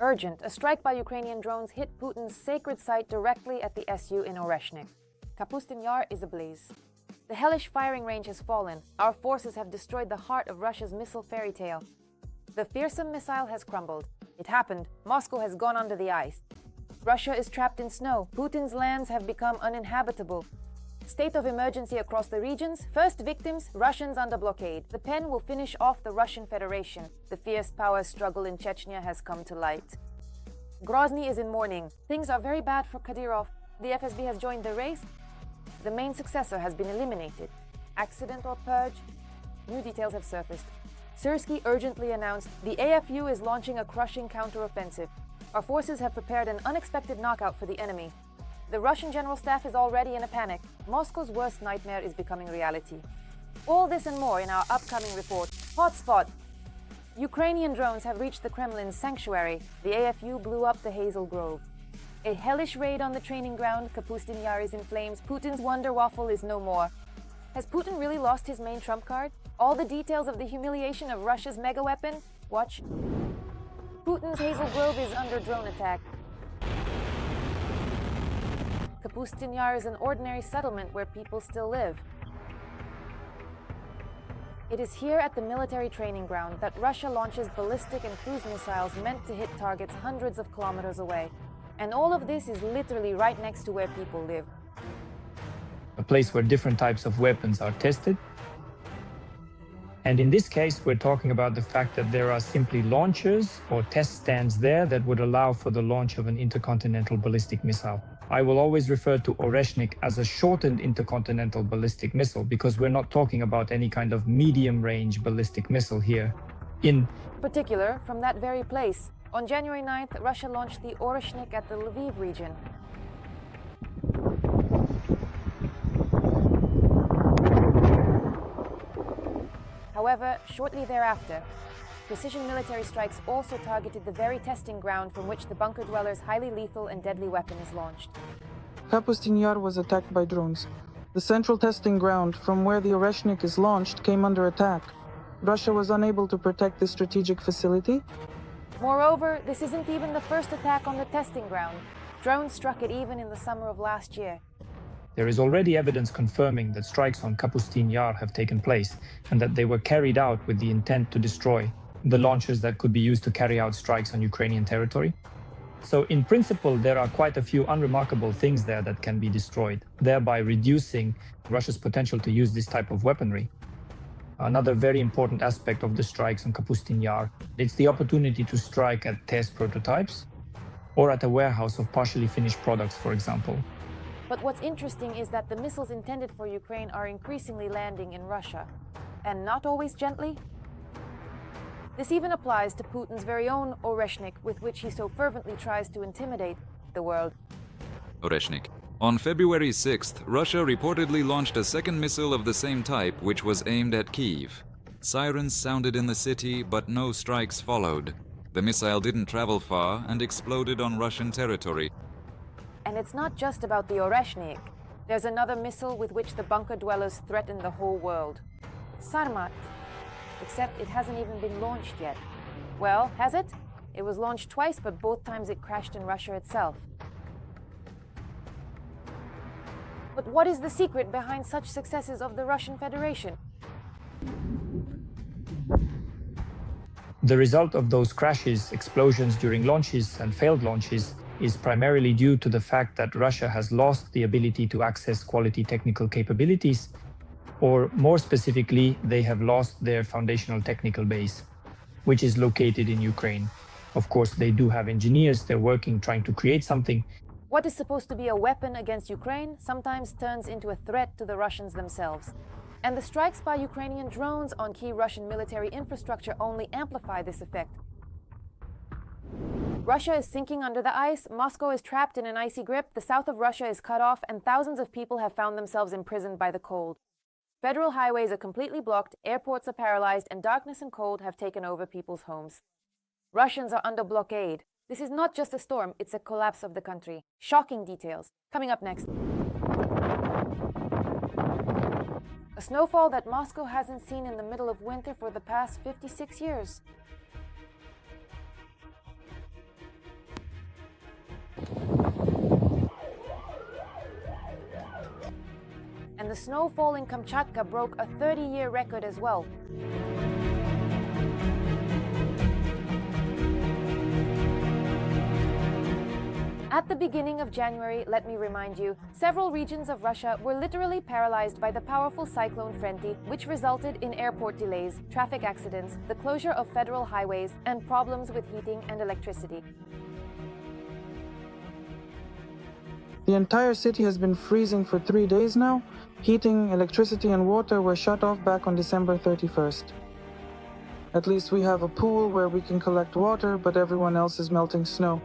Urgent, a strike by Ukrainian drones hit Putin's sacred site directly at the SU in Oreshnik. Kapustin Yar is ablaze. The hellish firing range has fallen. Our forces have destroyed the heart of Russia's missile fairy tale. The fearsome missile has crumbled. It happened. Moscow has gone under the ice. Russia is trapped in snow. Putin's lands have become uninhabitable. State of emergency across the regions. First victims, Russians under blockade. The pen will finish off the Russian Federation. The fierce power struggle in Chechnya has come to light. Grozny is in mourning. Things are very bad for Kadyrov. The FSB has joined the race. The main successor has been eliminated. Accident or purge? New details have surfaced. SYRSKYI urgently announced the AFU is launching a crushing counteroffensive. Our forces have prepared an unexpected knockout for the enemy. The Russian general staff is already in a panic. Moscow's worst nightmare is becoming reality. All this and more in our upcoming report. Hotspot! Ukrainian drones have reached the Kremlin's sanctuary. The AFU blew up the Hazel Grove. A hellish raid on the training ground. Kapustin Yar is in flames. Putin's wonder waffle is no more. Has Putin really lost his main trump card? All the details of the humiliation of Russia's mega weapon? Watch. Putin's Hazel Grove is under drone attack. Kapustin Yar is an ordinary settlement where people still live. It is here at the military training ground that Russia launches ballistic and cruise missiles meant to hit targets hundreds of kilometers away. And all of this is literally right next to where people live. A place where different types of weapons are tested. And in this case, we're talking about the fact that there are simply launchers or test stands there that would allow for the launch of an intercontinental ballistic missile. I will always refer to Oreshnik as a shortened intercontinental ballistic missile because we're not talking about any kind of medium-range ballistic missile here. In particular, from that very place, on January 9th, Russia launched the Oreshnik at the Lviv region. However, shortly thereafter, precision military strikes also targeted the very testing ground from which the bunker dwellers' highly lethal and deadly weapon is launched. Kapustin Yar was attacked by drones. The central testing ground from where the Oreshnik is launched came under attack. Russia was unable to protect this strategic facility. Moreover, this isn't even the first attack on the testing ground. Drones struck it even in the summer of last year. There is already evidence confirming that strikes on Kapustin Yar have taken place and that they were carried out with the intent to destroy the launchers that could be used to carry out strikes on Ukrainian territory. So in principle, there are quite a few unremarkable things there that can be destroyed, thereby reducing Russia's potential to use this type of weaponry. Another very important aspect of the strikes on Kapustin Yar, it's the opportunity to strike at test prototypes or at a warehouse of partially finished products, for example. But what's interesting is that the missiles intended for Ukraine are increasingly landing in Russia, and not always gently. This even applies to Putin's very own Oreshnik, with which he so fervently tries to intimidate the world. Oreshnik. On February 6th, Russia reportedly launched a second missile of the same type, which was aimed at Kyiv. Sirens sounded in the city, but no strikes followed. The missile didn't travel far and exploded on Russian territory. And it's not just about the Oreshnik. There's another missile with which the bunker dwellers threaten the whole world. Sarmat. Except it hasn't even been launched yet. Well, has it? It was launched twice, but both times it crashed in Russia itself. But what is the secret behind such successes of the Russian Federation? The result of those crashes, explosions during launches and failed launches is primarily due to the fact that Russia has lost the ability to access quality technical capabilities, or more specifically, they have lost their foundational technical base, which is located in Ukraine. Of course, they do have engineers, they're working, trying to create something. What is supposed to be a weapon against Ukraine sometimes turns into a threat to the Russians themselves. And the strikes by Ukrainian drones on key Russian military infrastructure only amplify this effect. Russia is sinking under the ice, Moscow is trapped in an icy grip, the south of Russia is cut off, and thousands of people have found themselves imprisoned by the cold. Federal highways are completely blocked, airports are paralyzed, and darkness and cold have taken over people's homes. Russians are under blockade. This is not just a storm, it's a collapse of the country. Shocking details. Coming up next. A snowfall that Moscow hasn't seen in the middle of winter for the past 56 years. And the snowfall in Kamchatka broke a 30-year record as well. At the beginning of January, let me remind you, several regions of Russia were literally paralyzed by the powerful cyclone Frenti, which resulted in airport delays, traffic accidents, the closure of federal highways, and problems with heating and electricity. The entire city has been freezing for 3 days now. Heating, electricity, and water were shut off back on December 31st. At least we have a pool where we can collect water, but everyone else is melting snow.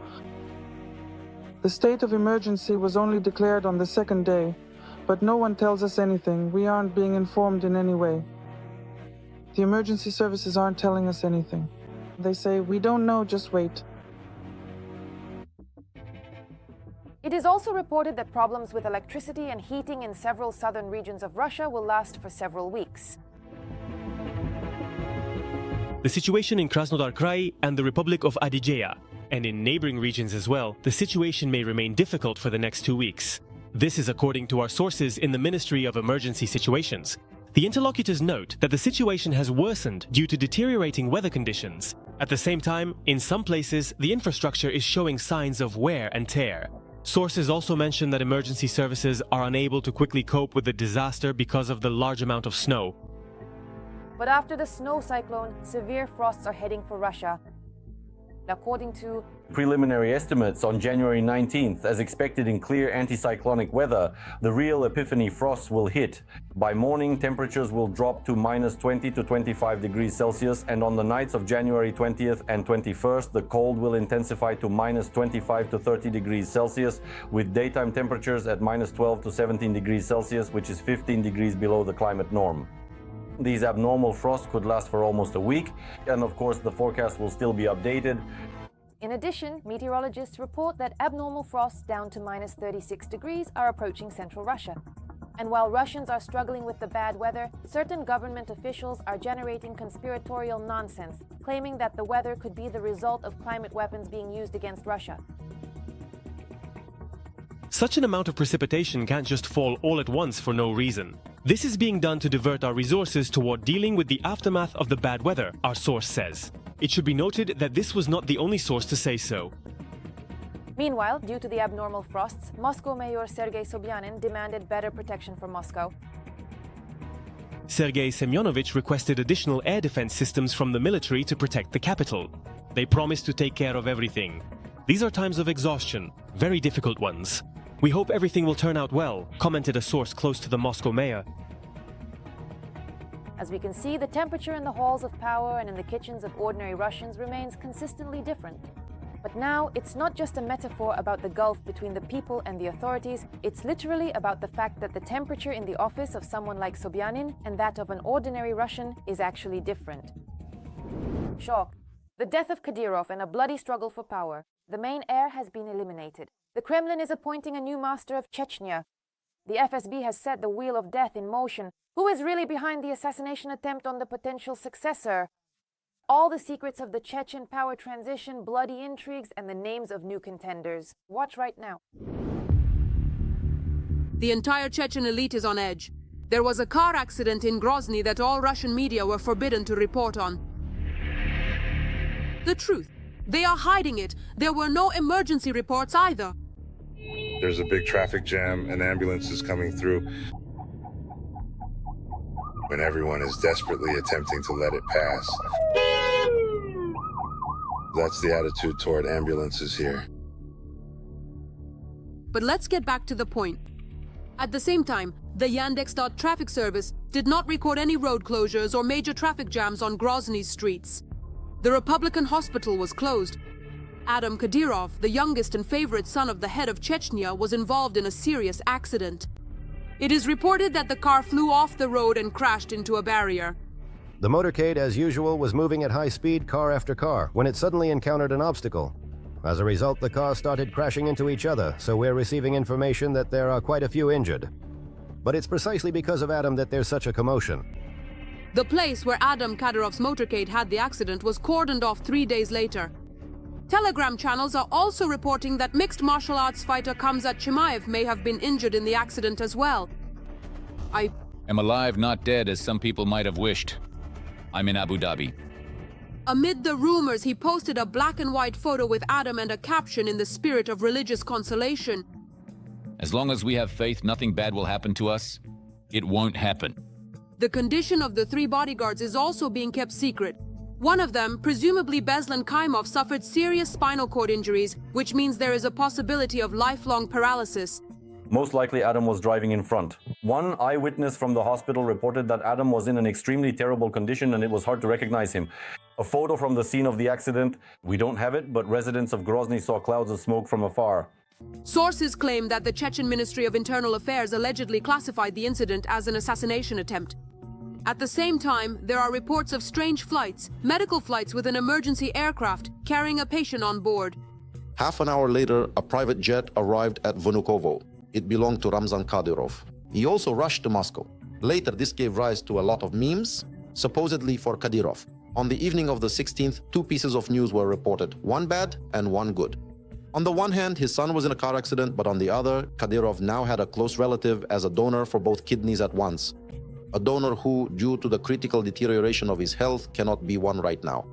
The state of emergency was only declared on the second day, but no one tells us anything. We aren't being informed in any way. The emergency services aren't telling us anything. They say, "We don't know, just wait." It is also reported that problems with electricity and heating in several southern regions of Russia will last for several weeks. The situation in Krasnodar Krai and the Republic of Adygea, and in neighboring regions as well, the situation may remain difficult for the next 2 weeks. This is according to our sources in the Ministry of Emergency Situations. The interlocutors note that the situation has worsened due to deteriorating weather conditions. At the same time, in some places, the infrastructure is showing signs of wear and tear. Sources also mention that emergency services are unable to quickly cope with the disaster because of the large amount of snow. But after the snow cyclone, severe frosts are heading for Russia. According to preliminary estimates on January 19th, as expected in clear anticyclonic weather, the real epiphany frosts will hit. By morning, temperatures will drop to -20 to 25 degrees Celsius, and on the nights of January 20th and 21st, the cold will intensify to -25 to 30 degrees Celsius, with daytime temperatures at -12 to 17 degrees Celsius, which is 15 degrees below the climate norm. These abnormal frosts could last for almost a week, and of course the forecast will still be updated. In addition, meteorologists report that abnormal frosts down to -36 degrees are approaching central Russia. And while Russians are struggling with the bad weather, certain government officials are generating conspiratorial nonsense, claiming that the weather could be the result of climate weapons being used against Russia. Such an amount of precipitation can't just fall all at once for no reason. This is being done to divert our resources toward dealing with the aftermath of the bad weather, our source says. It should be noted that this was not the only source to say so. Meanwhile, due to the abnormal frosts, Moscow Mayor Sergei Sobyanin demanded better protection for Moscow. Sergei Semyonovich requested additional air defense systems from the military to protect the capital. They promised to take care of everything. These are times of exhaustion, very difficult ones. We hope everything will turn out well, commented a source close to the Moscow mayor. As we can see, the temperature in the halls of power and in the kitchens of ordinary Russians remains consistently different. But now, it's not just a metaphor about the gulf between the people and the authorities, it's literally about the fact that the temperature in the office of someone like Sobyanin and that of an ordinary Russian is actually different. Shock. The death of Kadyrov and a bloody struggle for power. The main heir has been eliminated. The Kremlin is appointing a new master of Chechnya. The FSB has set the wheel of death in motion. Who is really behind the assassination attempt on the potential successor? All the secrets of the Chechen power transition, bloody intrigues, and the names of new contenders. Watch right now. The entire Chechen elite is on edge. There was a car accident in Grozny that all Russian media were forbidden to report on. The truth. They are hiding it. There were no emergency reports either. There's a big traffic jam and ambulances coming through, when everyone is desperately attempting to let it pass. That's the attitude toward ambulances here. But let's get back to the point. At the same time, the Yandex.Traffic service did not record any road closures or major traffic jams on Grozny's streets. The Republican hospital was closed. Adam Kadyrov, the youngest and favorite son of the head of Chechnya, was involved in a serious accident. It is reported that the car flew off the road and crashed into a barrier. The motorcade, as usual, was moving at high speed car after car when it suddenly encountered an obstacle. As a result, the cars started crashing into each other, so we're receiving information that there are quite a few injured. But it's precisely because of Adam that there's such a commotion. The place where Adam Kadyrov's motorcade had the accident was cordoned off 3 days later. Telegram channels are also reporting that mixed martial arts fighter Kamzat Chimaev may have been injured in the accident as well. I am alive, not dead, as some people might have wished. I'm in Abu Dhabi. Amid the rumors, he posted a black and white photo with Adam and a caption in the spirit of religious consolation. As long as we have faith, nothing bad will happen to us. It won't happen. The condition of the 3 bodyguards is also being kept secret. One of them, presumably Beslan Kaimov, suffered serious spinal cord injuries, which means there is a possibility of lifelong paralysis. Most likely Adam was driving in front. One eyewitness from the hospital reported that Adam was in an extremely terrible condition and it was hard to recognize him. A photo from the scene of the accident, we don't have it, but residents of Grozny saw clouds of smoke from afar. Sources claim that the Chechen Ministry of Internal Affairs allegedly classified the incident as an assassination attempt. At the same time, there are reports of strange flights, medical flights with an emergency aircraft carrying a patient on board. Half an hour later, a private jet arrived at Vnukovo. It belonged to Ramzan Kadyrov. He also rushed to Moscow. Later, this gave rise to a lot of memes, supposedly for Kadyrov. On the evening of the 16th, 2 pieces of news were reported, one bad and one good. On the one hand, his son was in a car accident, but on the other, Kadyrov now had a close relative as a donor for both kidneys at once. A donor who, due to the critical deterioration of his health, cannot be one right now.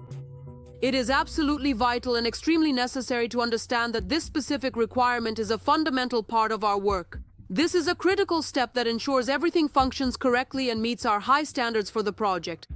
It is absolutely vital and extremely necessary to understand that this specific requirement is a fundamental part of our work. This is a critical step that ensures everything functions correctly and meets our high standards for the project.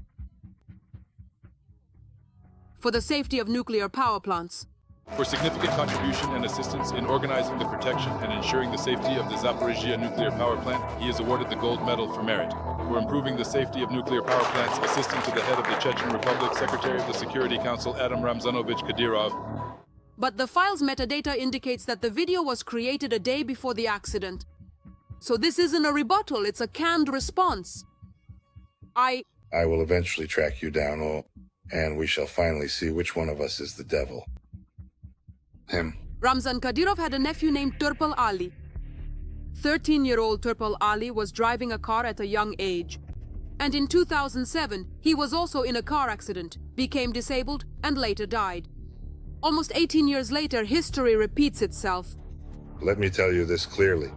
For the safety of nuclear power plants. For significant contribution and assistance in organizing the protection and ensuring the safety of the Zaporizhzhia nuclear power plant, he is awarded the Gold Medal for Merit. For improving the safety of nuclear power plants, assistant to the head of the Chechen Republic, Secretary of the Security Council Adam Ramzanovich Kadyrov. But the file's metadata indicates that the video was created a day before the accident. So this isn't a rebuttal, it's a canned response. I will eventually track you down, and we shall finally see which one of us is the devil. Him. Ramzan Kadyrov had a nephew named Turpal Ali. 13-year-old Turpal Ali was driving a car at a young age. And in 2007, he was also in a car accident, became disabled, and later died. Almost 18 years later, history repeats itself. Let me tell you this clearly.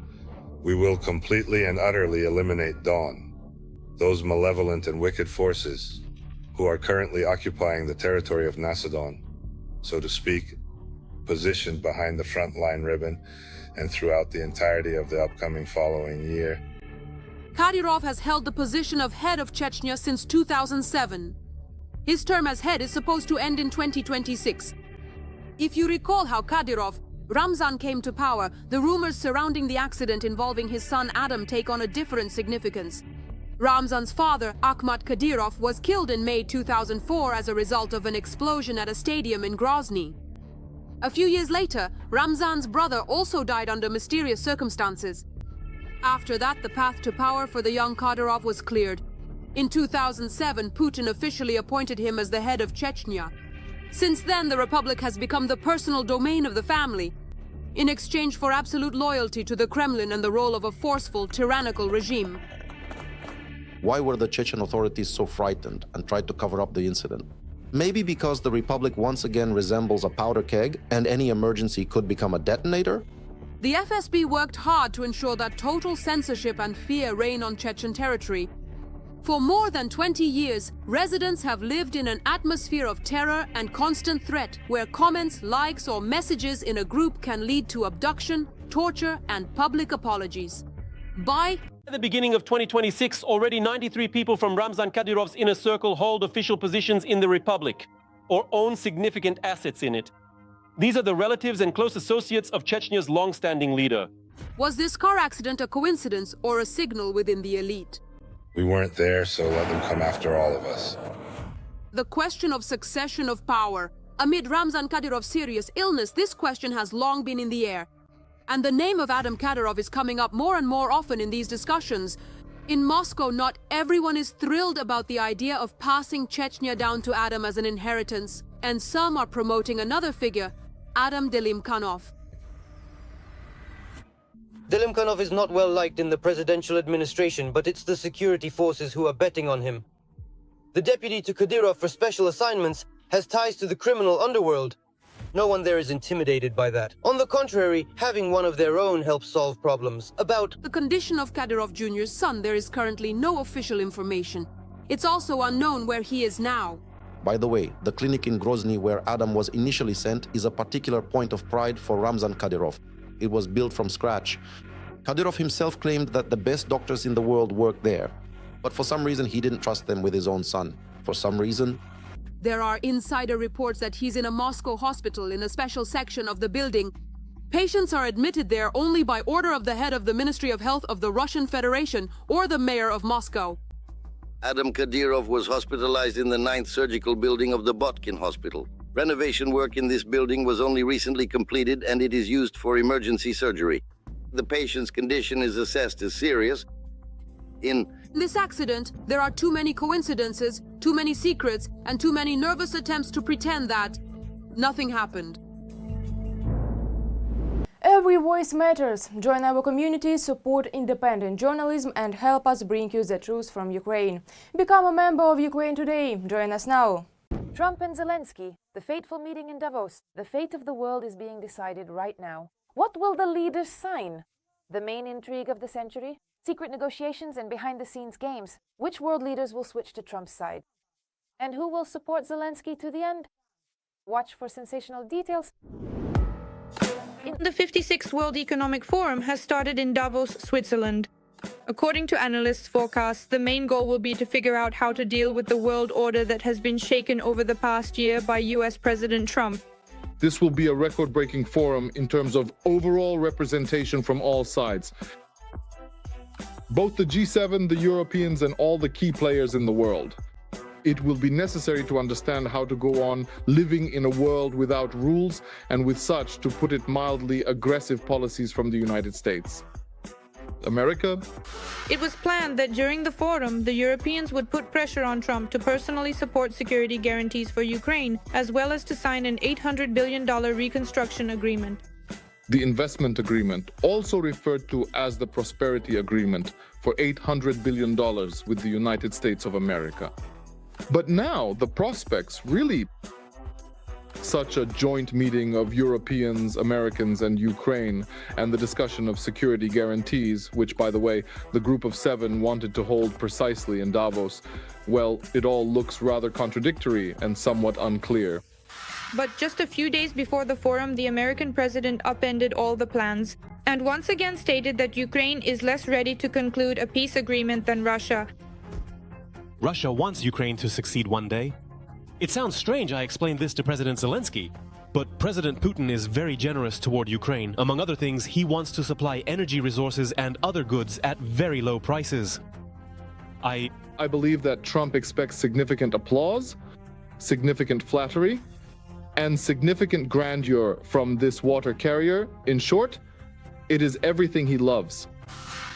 We will completely and utterly eliminate Dawn, those malevolent and wicked forces who are currently occupying the territory of Macedon, so to speak, positioned behind the front line ribbon and throughout the entirety of the upcoming following year. Kadyrov has held the position of head of Chechnya since 2007. His term as head is supposed to end in 2026. If you recall how Ramzan came to power, the rumors surrounding the accident involving his son Adam take on a different significance. Ramzan's father, Akhmat Kadyrov, was killed in May 2004 as a result of an explosion at a stadium in Grozny. A few years later, Ramzan's brother also died under mysterious circumstances. After that, the path to power for the young Kadyrov was cleared. In 2007, Putin officially appointed him as the head of Chechnya. Since then, the republic has become the personal domain of the family, in exchange for absolute loyalty to the Kremlin and the role of a forceful, tyrannical regime. Why were the Chechen authorities so frightened and tried to cover up the incident? Maybe because the republic once again resembles a powder keg and any emergency could become a detonator? The FSB worked hard to ensure that total censorship and fear reign on Chechen territory. For more than 20 years, residents have lived in an atmosphere of terror and constant threat where comments, likes, or messages in a group can lead to abduction, torture, and public apologies. By the beginning of 2026, already 93 people from Ramzan Kadyrov's inner circle hold official positions in the republic or own significant assets in it. These are the relatives and close associates of Chechnya's long-standing leader. Was this car accident a coincidence or a signal within the elite? We weren't there, so let them come after all of us. The question of succession of power. Amid Ramzan Kadyrov's serious illness, this question has long been in the air. And the name of Adam Kadyrov is coming up more and more often in these discussions. In Moscow, not everyone is thrilled about the idea of passing Chechnya down to Adam as an inheritance, and some are promoting another figure, Adam Delimkanov. Delimkanov is not well liked in the presidential administration, but it's the security forces who are betting on him. The deputy to Kadyrov for special assignments has ties to the criminal underworld. No one there is intimidated by that. On the contrary, having one of their own helps solve problems. About the condition of Kadyrov Jr.'s son, there is currently no official information. It's also unknown where he is now. By the way, the clinic in Grozny where Adam was initially sent is a particular point of pride for Ramzan Kadyrov. It was built from scratch. Kadyrov himself claimed that the best doctors in the world work there. But for some reason, he didn't trust them with his own son. For some reason, there are insider reports that he's in a Moscow hospital in a special section of the building. Patients are admitted there only by order of the head of the Ministry of Health of the Russian Federation or the mayor of Moscow. Adam Kadyrov was hospitalized in the 9th surgical building of the Botkin Hospital. Renovation work in this building was only recently completed and it is used for emergency surgery. The patient's condition is assessed as serious. In this accident, there are too many coincidences, too many secrets, and too many nervous attempts to pretend that nothing happened. Every voice matters. Join our community, support independent journalism, and help us bring you the truth from Ukraine. Become a member of Ukraine today. Join us now. Trump and Zelensky, the fateful meeting in Davos. The fate of the world is being decided right now. What will the leaders sign? The main intrigue of the century? Secret negotiations and behind-the-scenes games. Which world leaders will switch to Trump's side? And who will support Zelensky to the end? Watch for sensational details. The 56th World Economic Forum has started in Davos, Switzerland. According to analysts' forecasts, the main goal will be to figure out how to deal with the world order that has been shaken over the past year by US President Trump. This will be a record-breaking forum in terms of overall representation from all sides. Both the G7, the Europeans, and all the key players in the world. It will be necessary to understand how to go on living in a world without rules and with such, to put it mildly, aggressive policies from the United States. America? It was planned that during the forum, the Europeans would put pressure on Trump to personally support security guarantees for Ukraine, as well as to sign an $800 billion reconstruction agreement. The investment agreement, also referred to as the Prosperity Agreement, for $800 billion with the United States of America. But now the prospects really, such a joint meeting of Europeans, Americans, and Ukraine, and the discussion of security guarantees, which, by the way, the Group of Seven wanted to hold precisely in Davos, well, it all looks rather contradictory and somewhat unclear. But just a few days before the forum, the American president upended all the plans, and once again stated that Ukraine is less ready to conclude a peace agreement than Russia. Russia wants Ukraine to succeed one day. It sounds strange I explained this to President Zelensky, but President Putin is very generous toward Ukraine. Among other things, he wants to supply energy resources and other goods at very low prices. I believe that Trump expects significant applause, significant flattery, and significant grandeur from this water carrier. In short, it is everything he loves.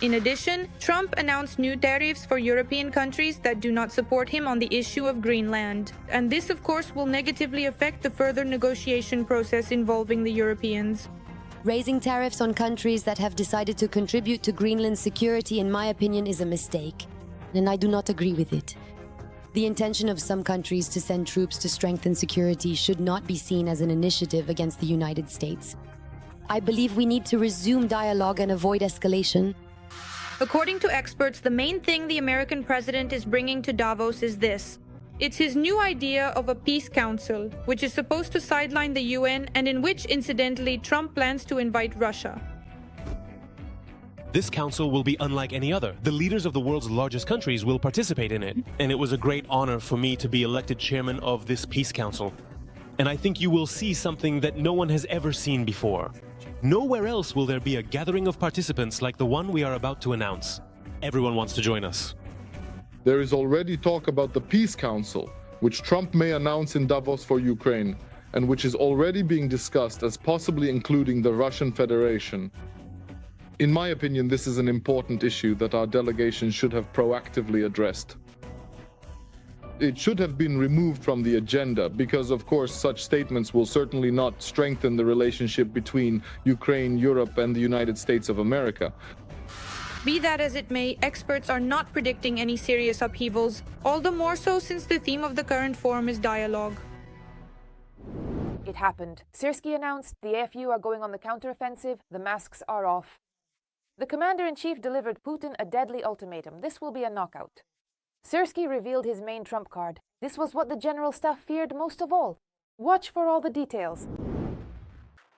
In addition, Trump announced new tariffs for European countries that do not support him on the issue of Greenland. And this, of course, will negatively affect the further negotiation process involving the Europeans. Raising tariffs on countries that have decided to contribute to Greenland's security, in my opinion, is a mistake. And I do not agree with it. The intention of some countries to send troops to strengthen security should not be seen as an initiative against the United States. I believe we need to resume dialogue and avoid escalation. According to experts, the main thing the American president is bringing to Davos is this. It's his new idea of a peace council, which is supposed to sideline the UN and in which, incidentally, Trump plans to invite Russia. This council will be unlike any other. The leaders of the world's largest countries will participate in it, and it was a great honor for me to be elected chairman of this peace council. And I think you will see something that no one has ever seen before. Nowhere else will there be a gathering of participants like the one we are about to announce. Everyone wants to join us. There is already talk about the Peace Council, which Trump may announce in Davos for Ukraine, and which is already being discussed as possibly including the Russian Federation. In my opinion, this is an important issue that our delegation should have proactively addressed. It should have been removed from the agenda because, of course, such statements will certainly not strengthen the relationship between Ukraine, Europe, and the United States of America. Be that as it may, experts are not predicting any serious upheavals, all the more so since the theme of the current forum is dialogue. It happened. SYRSKYI announced the AFU are going on the counteroffensive, the masks are off. The commander-in-chief delivered Putin a deadly ultimatum. This will be a knockout. SYRSKYI revealed his main trump card. This was what the general staff feared most of all. Watch for all the details.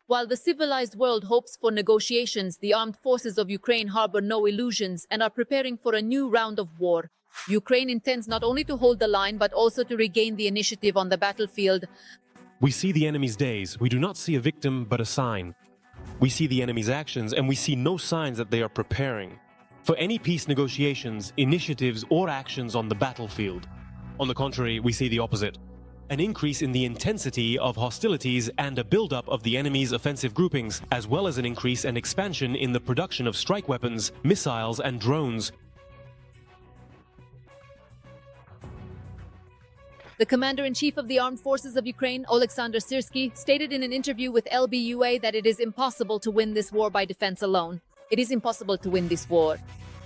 While the civilized world hopes for negotiations, the armed forces of Ukraine harbor no illusions and are preparing for a new round of war. Ukraine intends not only to hold the line, but also to regain the initiative on the battlefield. We see the enemy's days. We do not see a victim, but a sign. We see the enemy's actions, and we see no signs that they are preparing for any peace negotiations, initiatives, or actions on the battlefield. On the contrary, we see the opposite. An increase in the intensity of hostilities and a buildup of the enemy's offensive groupings, as well as an increase and expansion in the production of strike weapons, missiles, and drones. The commander-in-chief of the armed forces of Ukraine, Oleksandr Syrskyi, stated in an interview with LBUA that it is impossible to win this war by defense alone. It is impossible to win this war.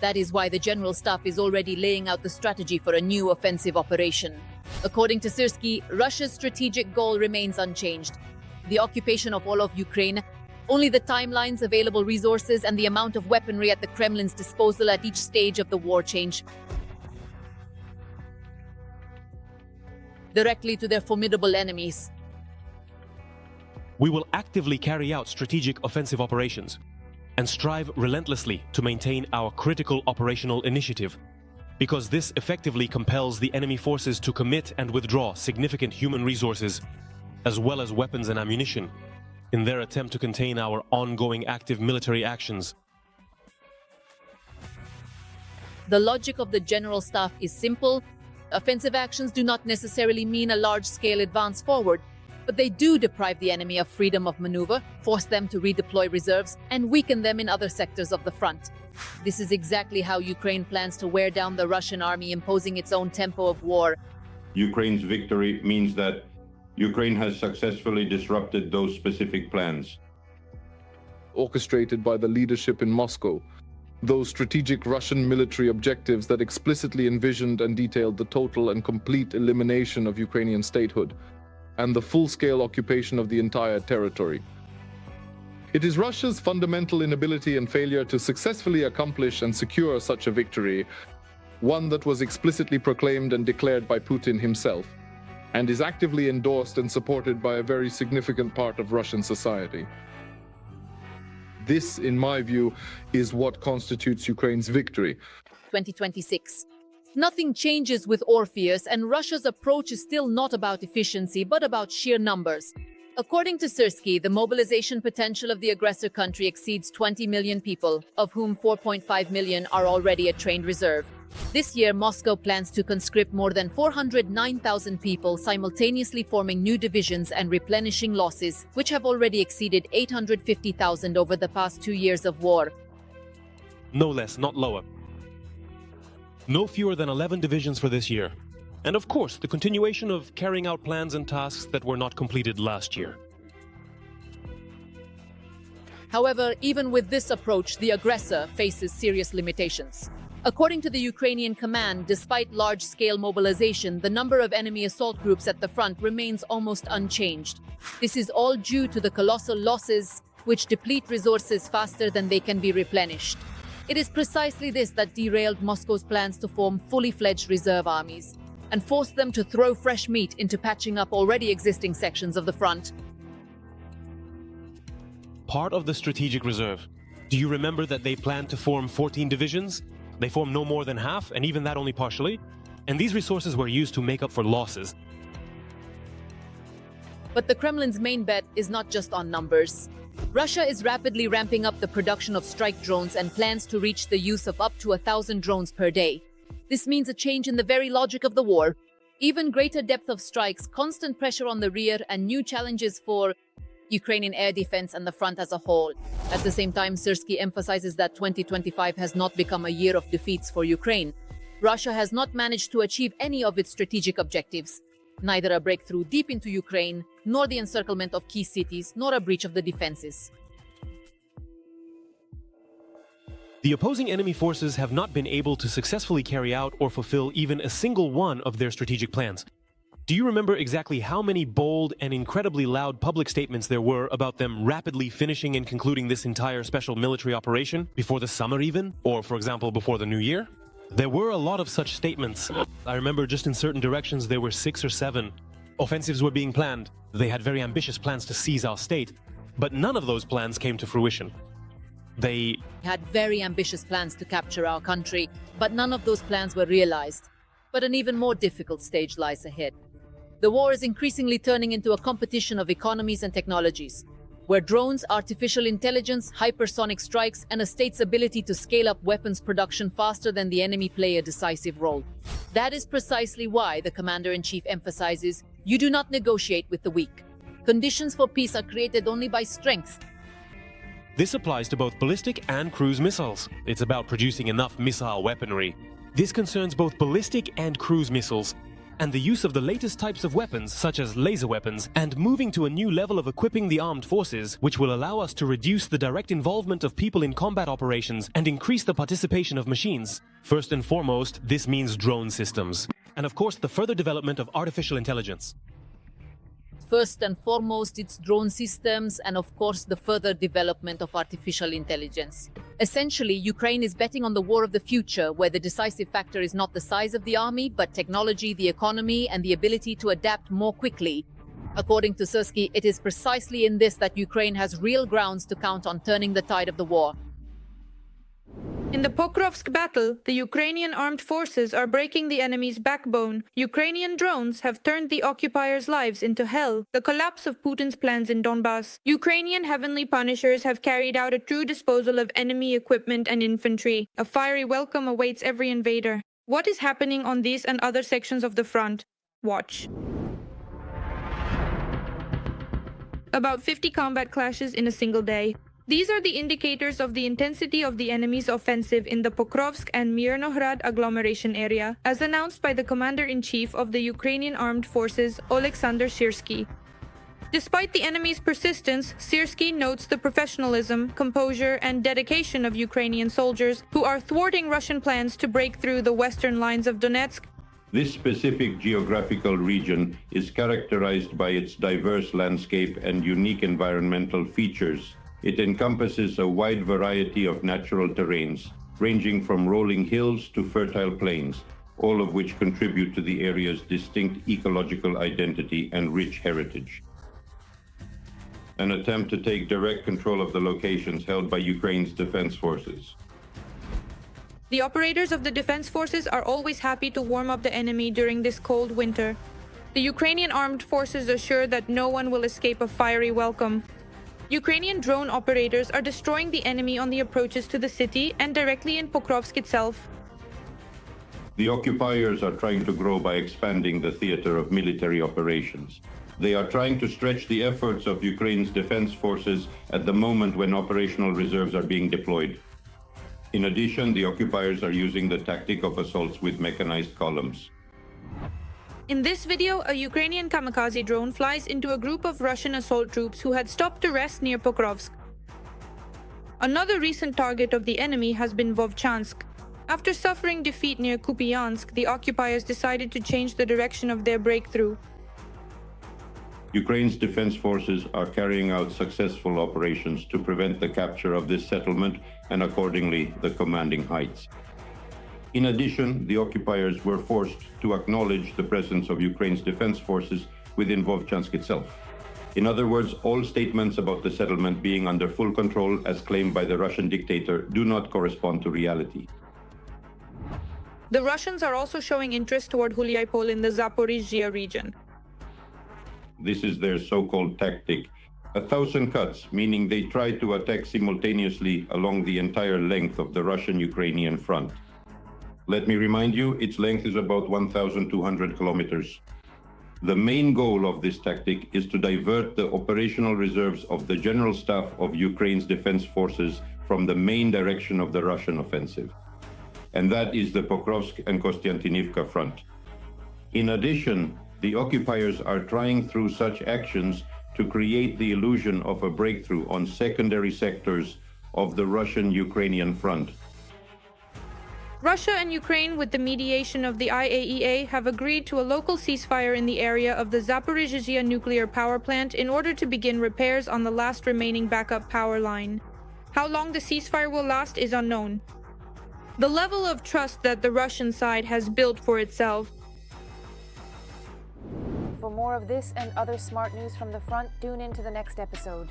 That is why the general staff is already laying out the strategy for a new offensive operation. According to Syrskyi, Russia's strategic goal remains unchanged. The occupation of all of Ukraine, only the timelines, available resources, and the amount of weaponry at the Kremlin's disposal at each stage of the war change directly to their formidable enemies. We will actively carry out strategic offensive operations and strive relentlessly to maintain our critical operational initiative, because this effectively compels the enemy forces to commit and withdraw significant human resources, as well as weapons and ammunition, in their attempt to contain our ongoing active military actions. The logic of the general staff is simple. Offensive actions do not necessarily mean a large-scale advance forward, but they do deprive the enemy of freedom of maneuver, force them to redeploy reserves, and weaken them in other sectors of the front. This is exactly how Ukraine plans to wear down the Russian army, imposing its own tempo of war. Ukraine's victory means that Ukraine has successfully disrupted those specific plans. Orchestrated by the leadership in Moscow, those strategic Russian military objectives that explicitly envisioned and detailed the total and complete elimination of Ukrainian statehood, and the full-scale occupation of the entire territory. It is Russia's fundamental inability and failure to successfully accomplish and secure such a victory, one that was explicitly proclaimed and declared by Putin himself, and is actively endorsed and supported by a very significant part of Russian society. This, in my view, is what constitutes Ukraine's victory. 2026. Nothing changes with Orpheus, and Russia's approach is still not about efficiency, but about sheer numbers. According to Syrskyi, the mobilization potential of the aggressor country exceeds 20 million people, of whom 4.5 million are already a trained reserve. This year, Moscow plans to conscript more than 409,000 people, simultaneously forming new divisions and replenishing losses, which have already exceeded 850,000 over the past 2 years of war. No less, not lower. No fewer than 11 divisions for this year. And of course, the continuation of carrying out plans and tasks that were not completed last year. However, even with this approach, the aggressor faces serious limitations. According to the Ukrainian command, despite large-scale mobilization, the number of enemy assault groups at the front remains almost unchanged. This is all due to the colossal losses, which deplete resources faster than they can be replenished. It is precisely this that derailed Moscow's plans to form fully fledged reserve armies and forced them to throw fresh meat into patching up already existing sections of the front. Part of the strategic reserve. Do you remember that they planned to form 14 divisions? They formed no more than half, and even that only partially. And these resources were used to make up for losses. But the Kremlin's main bet is not just on numbers. Russia is rapidly ramping up the production of strike drones and plans to reach the use of up to 1,000 drones per day. This means a change in the very logic of the war. Even greater depth of strikes, constant pressure on the rear, and new challenges for Ukrainian air defense and the front as a whole. At the same time, Syrskyi emphasizes that 2025 has not become a year of defeats for Ukraine. Russia has not managed to achieve any of its strategic objectives, neither a breakthrough deep into Ukraine, nor the encirclement of key cities, nor a breach of the defenses. The opposing enemy forces have not been able to successfully carry out or fulfill even a single one of their strategic plans. Do you remember exactly how many bold and incredibly loud public statements there were about them rapidly finishing and concluding this entire special military operation before the summer even? Or, for example, before the new year? There were a lot of such statements. I remember just in certain directions there were 6 or 7. Offensives were being planned. They had very ambitious plans to seize our state. But none of those plans came to fruition. They had very ambitious plans to capture our country, but none of those plans were realized. But an even more difficult stage lies ahead. The war is increasingly turning into a competition of economies and technologies, where drones, artificial intelligence, hypersonic strikes, and a state's ability to scale up weapons production faster than the enemy play a decisive role. That is precisely why the Commander-in-Chief emphasizes, you do not negotiate with the weak. Conditions for peace are created only by strength. This applies to both ballistic and cruise missiles. It's about producing enough missile weaponry. This concerns both ballistic and cruise missiles, and the use of the latest types of weapons, such as laser weapons, and moving to a new level of equipping the armed forces, which will allow us to reduce the direct involvement of people in combat operations and increase the participation of machines. First and foremost, this means drone systems. And of course, the further development of artificial intelligence. First and foremost, it's drone systems and, of course, the further development of artificial intelligence. Essentially, Ukraine is betting on the war of the future, where the decisive factor is not the size of the army, but technology, the economy, and the ability to adapt more quickly. According to SYRSKYI, it is precisely in this that Ukraine has real grounds to count on turning the tide of the war. In the Pokrovsk battle, the Ukrainian armed forces are breaking the enemy's backbone. Ukrainian drones have turned the occupiers' lives into hell. The collapse of Putin's plans in Donbas. Ukrainian heavenly punishers have carried out a true disposal of enemy equipment and infantry. A fiery welcome awaits every invader. What is happening on these and other sections of the front? Watch. About 50 combat clashes in a single day. These are the indicators of the intensity of the enemy's offensive in the Pokrovsk and Mirnohrad agglomeration area, as announced by the Commander-in-Chief of the Ukrainian Armed Forces, Oleksandr SYRSKYI. Despite the enemy's persistence, SYRSKYI notes the professionalism, composure, and dedication of Ukrainian soldiers who are thwarting Russian plans to break through the western lines of Donetsk. This specific geographical region is characterized by its diverse landscape and unique environmental features. It encompasses a wide variety of natural terrains, ranging from rolling hills to fertile plains, all of which contribute to the area's distinct ecological identity and rich heritage. An attempt to take direct control of the locations held by Ukraine's defense forces. The operators of the defense forces are always happy to warm up the enemy during this cold winter. The Ukrainian armed forces assure that no one will escape a fiery welcome. Ukrainian drone operators are destroying the enemy on the approaches to the city and directly in Pokrovsk itself. The occupiers are trying to grow by expanding the theater of military operations. They are trying to stretch the efforts of Ukraine's defense forces at the moment when operational reserves are being deployed. In addition, the occupiers are using the tactic of assaults with mechanized columns. In this video, a Ukrainian kamikaze drone flies into a group of Russian assault troops who had stopped to rest near Pokrovsk. Another recent target of the enemy has been Vovchansk. After suffering defeat near Kupiansk, the occupiers decided to change the direction of their breakthrough. Ukraine's defense forces are carrying out successful operations to prevent the capture of this settlement and accordingly the commanding heights. In addition, the occupiers were forced to acknowledge the presence of Ukraine's defense forces within Vovchansk itself. In other words, all statements about the settlement being under full control as claimed by the Russian dictator do not correspond to reality. The Russians are also showing interest toward Huliaipol in the Zaporizhzhia region. This is their so-called tactic. 1,000 cuts, meaning they try to attack simultaneously along the entire length of the Russian-Ukrainian front. Let me remind you, its length is about 1,200 kilometers. The main goal of this tactic is to divert the operational reserves of the general staff of Ukraine's defense forces from the main direction of the Russian offensive. And that is the Pokrovsk and Kostiantynivka front. In addition, the occupiers are trying through such actions to create the illusion of a breakthrough on secondary sectors of the Russian-Ukrainian front. Russia and Ukraine, with the mediation of the IAEA, have agreed to a local ceasefire in the area of the Zaporizhzhia nuclear power plant in order to begin repairs on the last remaining backup power line. How long the ceasefire will last is unknown. The level of trust that the Russian side has built for itself. For more of this and other smart news from the front, tune in to the next episode.